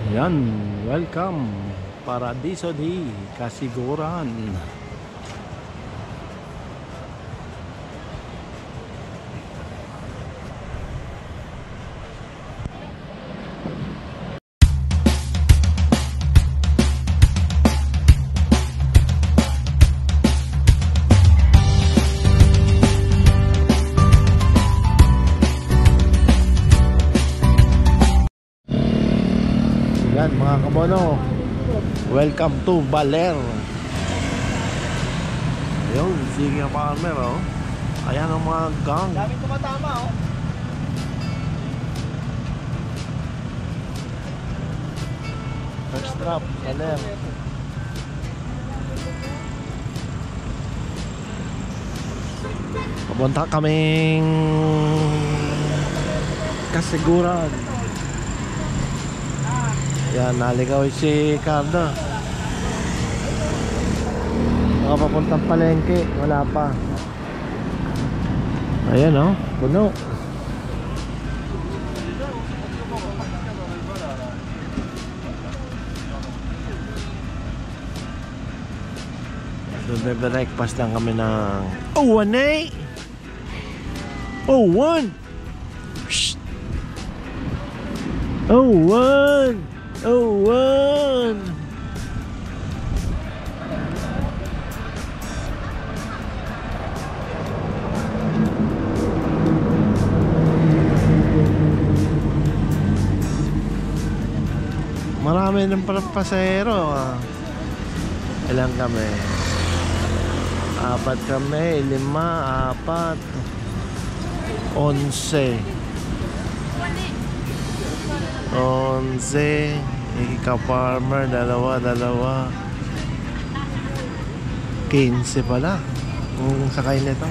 Yan, welcome Paradiso di Kasiguran. Yan mga kabono, welcome to Baler. Ayun, sige farmer oh. Ayan ang mga gang. Daming tumatama oh. First drop, Baler. Papunta kaming Kasiguran. Yan, naligaw si Cardo. Papuntang palengke, wala pa. Ayan oh, puno. So, breakfast lang kami ng one eh. One. One. One. Marami ng pasahero. Ilan kami? 4 kami, 5, 4, 11. 11. Ika-farmer, dalawa 15 pala kung sakay nito.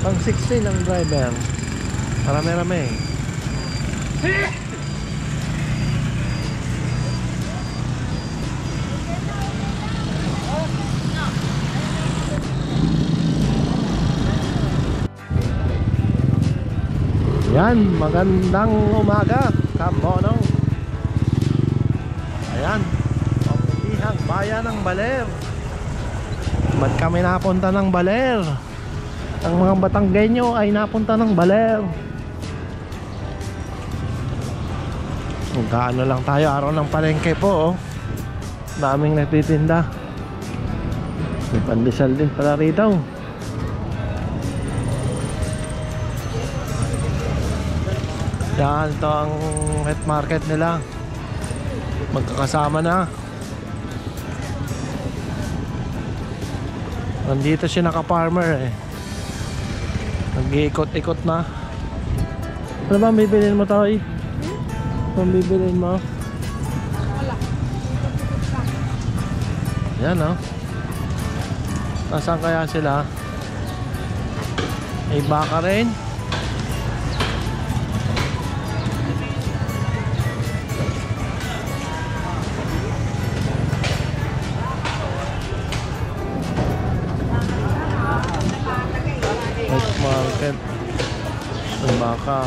Pang 16 ang driver. Marami-rami. Yan, magandang umaga, Kabono. Ayan, pamilihang bayan ng Baler. Ba't kami napunta ng Baler? Ang mga Batanggenyo ay napunta ng Baler. Magkaano lang tayo, araw ng palengke po oh. Daming nagtitinda. May pandesal din pala rito. Yan, ito ang wet market nila. Magkakasama na. Nandito siya naka-farmer eh. Nag-iikot-ikot na. Ano ba ang bibilin mo tayo? Ano ang bibilin mo? Wala. Yan oh. Nasaan kaya sila? May baka rin. Market ng baka.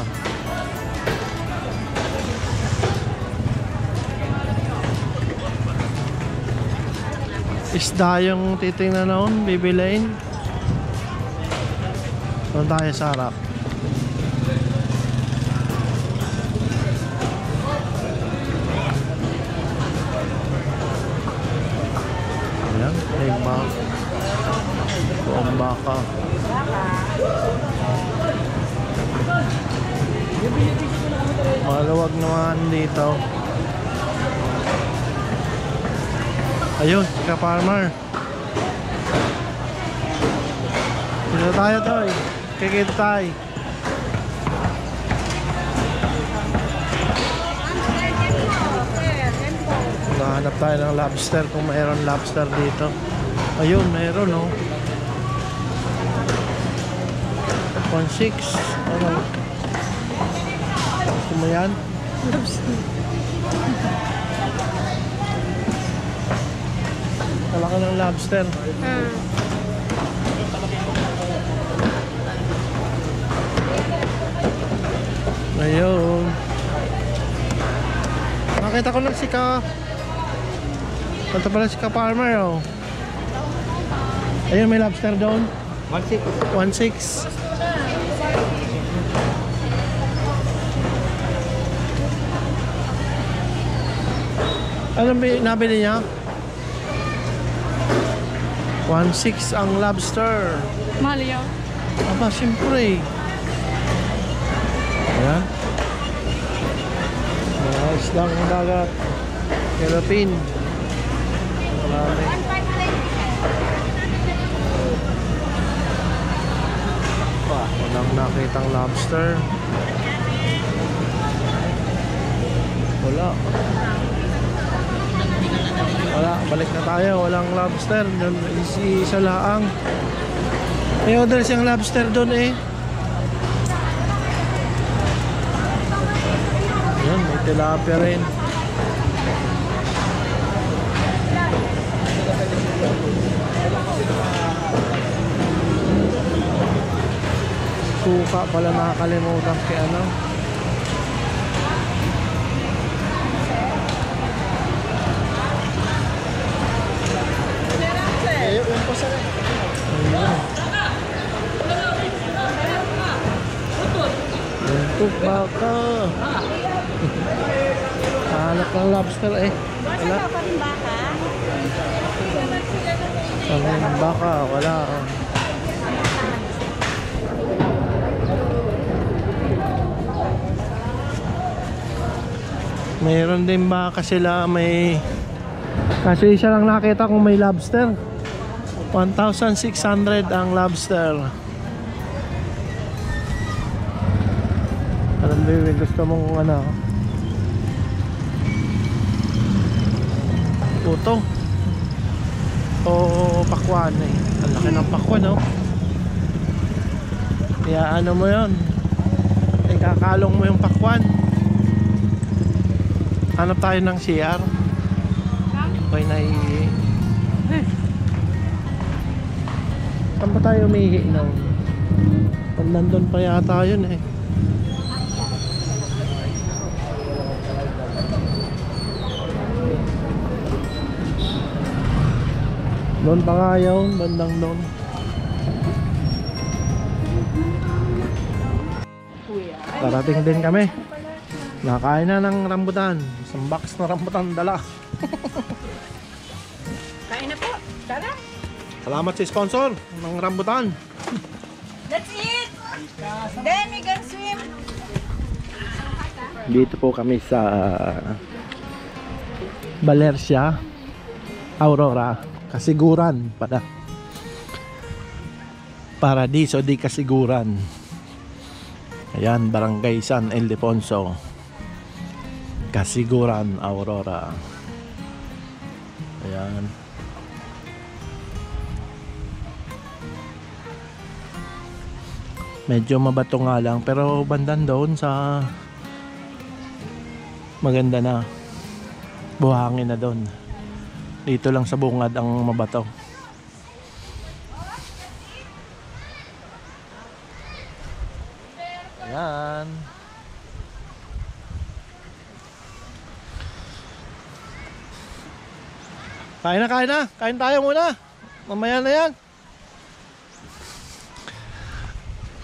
Isda yung titingnan noon, bibilain. Doon tayo sa harap. Ayan, may baka. Buong baka. Maluwag naman dito. Ayun, ka-farmer. Dito tayo toy. Kikita tayo. Nahanap tayo ng lobster kung mayroon lobster dito. Ayun, mayroon oh. 1.6. Ano? Gusto mo yan? Talaka ng lobster. Ayun. Nakita ko lang si Ka. Ito pala si Ka Farmer, oh. Ayun, may lobster doon. 1.6. 1.6. Anong nabili niya? 1.6 ang lobster. Mahal yun. Aba, siyempre. Ayan. Mga islang dagat. Philippine. Marami. Walang nakitang lobster. Wala. Wala, balik na tayo. Walang lobster. Isa laang. May order siyang lobster doon eh. Yan, may tilapia rin. Suka pala nakakalimutan kay ano. Yung po sa Buntok baka. Hanap ng lobster eh. Wala. Ang baka, wala. Mayroon din baka sila, may kasi isa lang nakita kung may lobster. 1,600 ang lobster. Alam mo, gusto mong ano, puto o pakwan eh. Ang laki ng pakwan, no? Kaya ano mo yun, ikakalong mo yung pakwan. Hanap tayo ng CR. Okay na saan ba tayo umihi no? Pag nandun pa yata yun eh. Doon pa nga yun, bandang doon. Darating din kami. Nakain na ng rambutan. Isang box na rambutan dala. Kain na po. Tara. Salamat sa sponsor ng rambutan. That's it. Then we can swim. Dito po kami sa Valercia, Aurora, Kasiguran pala. Paradiso di Kasiguran. Ayan, Barangay San Ildefonso, Kasiguran, Aurora. Ayan. Medyo mabato nga lang, pero bandan doon sa maganda na. Buhangin na doon. Dito lang sa bungad ang mabato. Ayan. Kain na, kain na. Kain tayo muna. Mamaya na yan.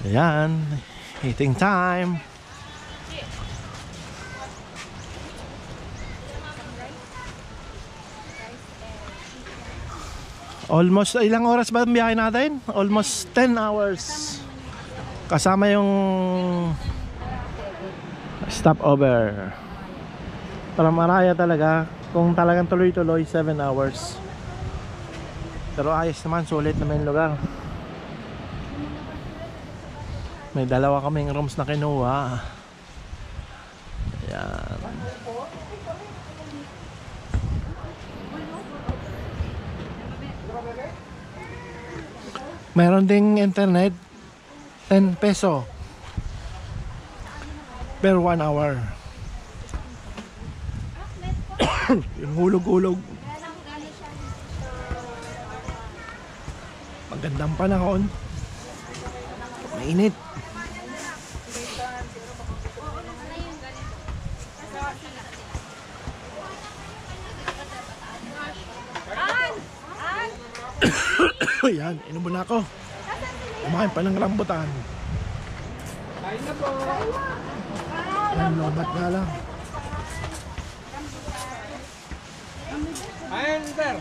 Ayan. Eating time. Almost, ilang oras ba ang biyahe natin? Almost 10 hours. Kasama yung stopover. Para maraya talaga. Kung talagang tuloy-tuloy, 7 hours. Pero ayos naman, sulit naman yung lugar. May dalawa kaming rooms na kinuha. Ayan. Meron ding internet, 10 peso per 1 hour. Yung hulog-hulog. Magandang panahon. Mainit. Yan, inom na ako. Kumain pa ng rambutan. Kain na po. Ang lobat nga lang. Ayun, sir.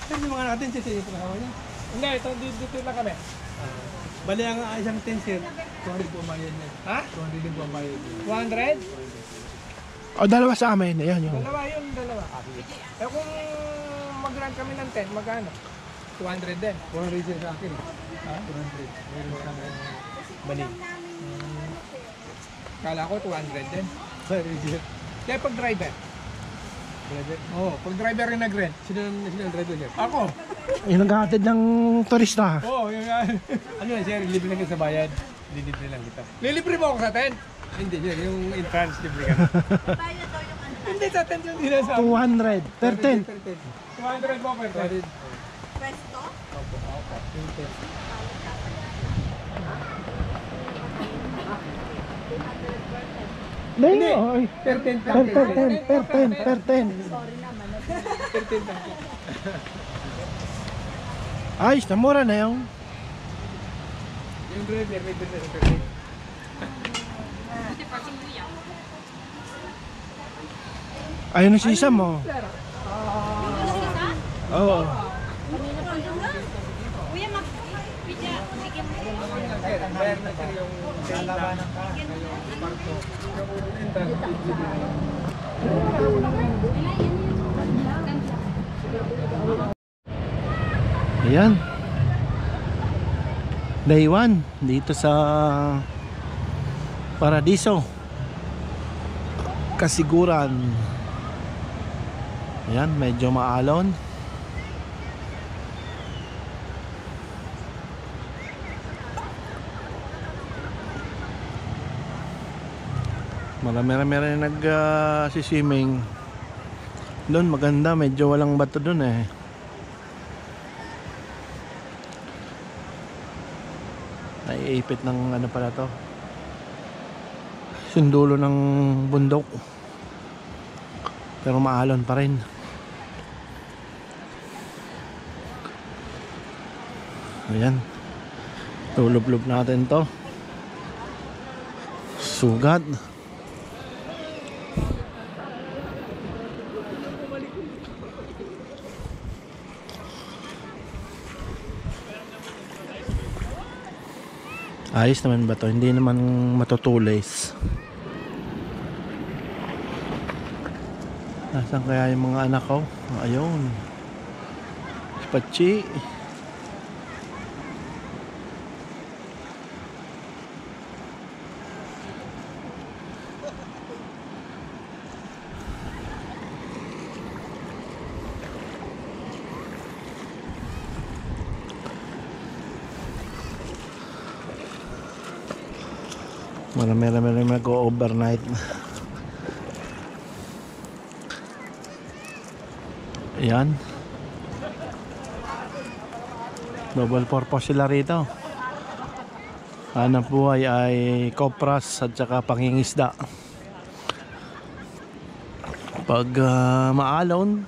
Sir, yung mga natin, sir, yung pinahawa niya. Hindi, ito dito lang kami. Bali ang isang 10, sir. 200 po ang bayad niya. Ha? 200 din po ang bayad niya. 200? O, dalawa sa amin. Ayan yun. Dalawa yun, dalawa. Eh kung mag-run kami ng 10, magkano? 200 din. 200 din sa akin. Ha? 200. Meron sa akin. Bali. Kala ko 200 din. Sorry, sir. Kaya pag driver? Driver? Oo, pag driver rin nag-rent. Sino ang driver, sir? Ako! Yung naghahatid ng turista. Oo, yung ano yan, sir, libre lang sa bayad. Lilibre lang kita. Lilibre mo ako sa tent? Hindi, sir, yung entrance libre ka. Hindi, sa tent yung dinasabi. 200 per tent. 200 po per tent. Presto? Opo, opo. Yung tent. Hindi. Oy. Per tent lang. Per tent. Per tent. Per tent. Per tent lang. Ayos na, mura na yun. Yung driver, may per tent. Ayun ang sisa mo. Oo. Kuya, mag-pidya. Sige mo. Bayar na sir yung lalabanan ka. Yung parto. Yung entrance libre. Ayan. Day 1 dito sa Paradiso. Kasiguran. Ayan, medyo maalon. Marami rin siswimming. Doon maganda, medyo walang bato doon eh. Naiipit ng ano pala to, sundulo ng bundok, pero maalon pa rin. Ayan, tulublob natin to, sugat. Ayos naman ba to? Hindi naman matutulis. Nasaan kaya yung mga anak ko? Ayun. Si Pachi. Marami mag-overnight. Ayan. Double purpose sila rito. Hanap buhay ay kopras at saka pangingisda. Pag maalon,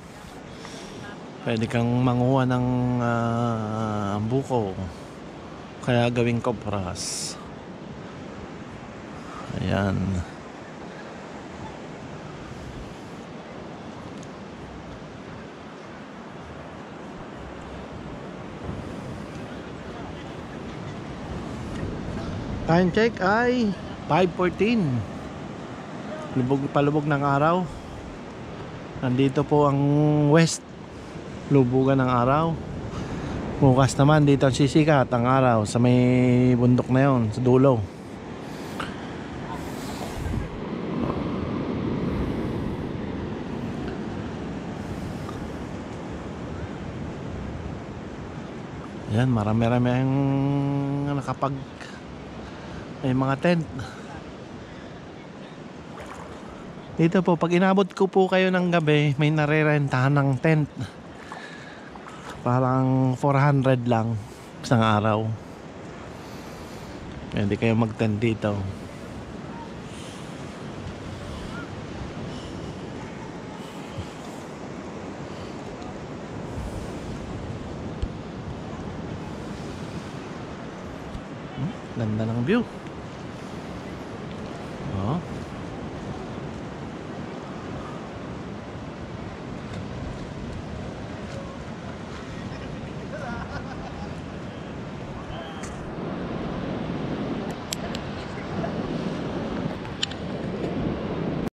pwede kang manguha ng buko, kaya gawing kopras. Ayan. Time check ay 5:14. Palubog ng araw. Nandito po ang west, lubugan ng araw. Bukas naman dito ang sisikat ang araw sa may bundok na yon, sa dulo. Yan, marami ang nakapag may mga tent. Dito po, pag inabot ko po kayo ng gabi, may narerentahan ng tent. Parang 400 lang isang araw. Pwede kayo mag-tent dito. Ganda ng view.